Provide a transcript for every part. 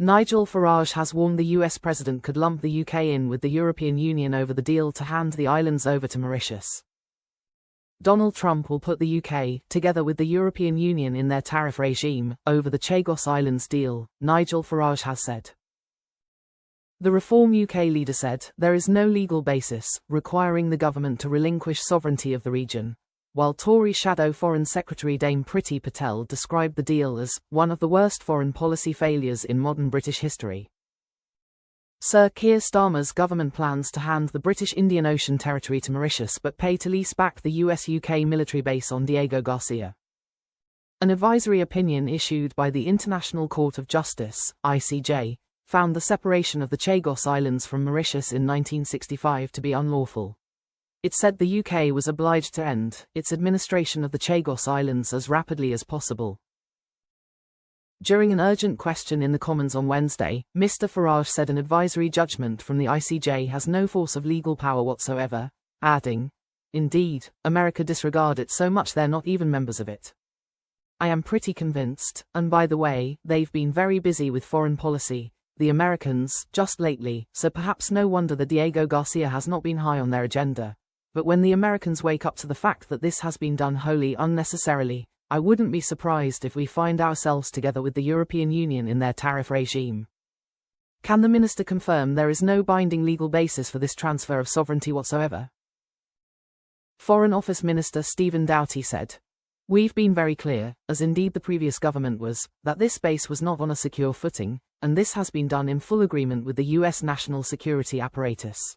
Nigel Farage has warned the US president could lump the UK in with the European Union over the deal to hand the islands over to Mauritius. Donald Trump will put the UK, together with the European Union in their tariff regime, over the Chagos Islands deal, Nigel Farage has said. The Reform UK leader said there is no legal basis requiring the government to relinquish sovereignty of the region, while Tory Shadow Foreign Secretary Dame Priti Patel described the deal as one of the worst foreign policy failures in modern British history. Sir Keir Starmer's government plans to hand the British Indian Ocean Territory to Mauritius but pay to lease back the US-UK military base on Diego Garcia. An advisory opinion issued by the International Court of Justice, ICJ, found the separation of the Chagos Islands from Mauritius in 1965 to be unlawful. It said the UK was obliged to end its administration of the Chagos Islands as rapidly as possible. During an urgent question in the Commons on Wednesday, Mr. Farage said an advisory judgment from the ICJ has no force of legal power whatsoever, adding, "Indeed, America disregard it so much they're not even members of it. I am pretty convinced, and by the way, they've been very busy with foreign policy, the Americans, just lately, so perhaps no wonder that Diego Garcia has not been high on their agenda. But when the Americans wake up to the fact that this has been done wholly unnecessarily, I wouldn't be surprised if we find ourselves together with the European Union in their tariff regime." Can the minister confirm there is no binding legal basis for this transfer of sovereignty whatsoever? Foreign Office Minister Stephen Doughty said, "We've been very clear, as indeed the previous government was, that this base was not on a secure footing, and this has been done in full agreement with the US national security apparatus."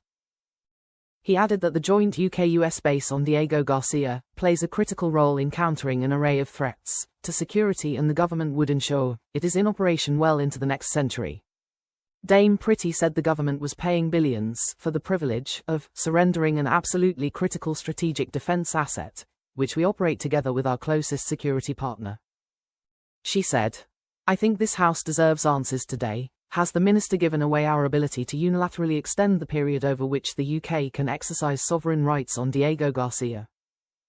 He added that the joint UK-US base on Diego Garcia plays a critical role in countering an array of threats to security, and the government would ensure it is in operation well into the next century. Dame Priti said the government was paying billions for the privilege of surrendering an absolutely critical strategic defense asset, which we operate together with our closest security partner. She said, "I think this House deserves answers today. Has the minister given away our ability to unilaterally extend the period over which the UK can exercise sovereign rights on Diego Garcia?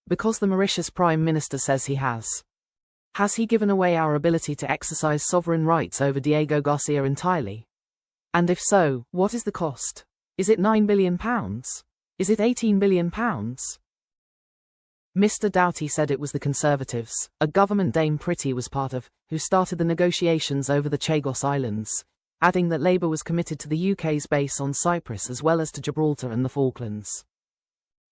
Because the Mauritius Prime Minister says he has. Has he given away our ability to exercise sovereign rights over Diego Garcia entirely? And if so, what is the cost? Is it £9 billion? Is it £18 billion? Mr. Doughty said it was the Conservatives, a government Dame Priti was part of, who started the negotiations over the Chagos Islands, adding that Labour was committed to the UK's base on Cyprus as well as to Gibraltar and the Falklands.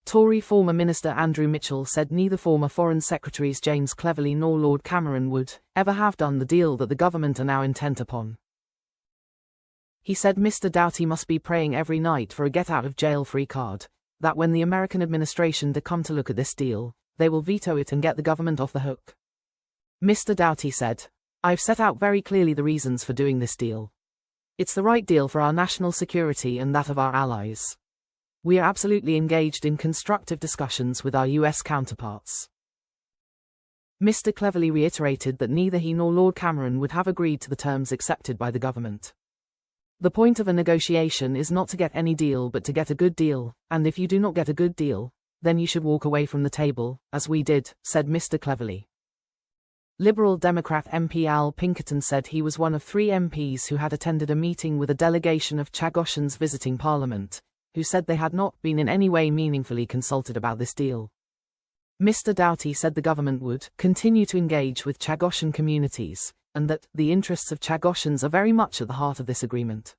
Tory former Minister Andrew Mitchell said neither former Foreign Secretaries James Cleverly nor Lord Cameron would ever have done the deal that the government are now intent upon. He said Mr. Doughty must be praying every night for a get-out-of-jail-free card, that when the American administration do come to look at this deal, they will veto it and get the government off the hook. Mr. Doughty said, "I've set out very clearly the reasons for doing this deal. It's the right deal for our national security and that of our allies. We are absolutely engaged in constructive discussions with our US counterparts." Mr. Cleverly reiterated that neither he nor Lord Cameron would have agreed to the terms accepted by the government. "The point of a negotiation is not to get any deal but to get a good deal, and if you do not get a good deal, then you should walk away from the table, as we did," said Mr. Cleverly. Liberal Democrat MP Al Pinkerton said he was one of 3 MPs who had attended a meeting with a delegation of Chagosians visiting Parliament, who said they had not been in any way meaningfully consulted about this deal. Mr. Doughty said the government would continue to engage with Chagosian communities, and that the interests of Chagosians are very much at the heart of this agreement.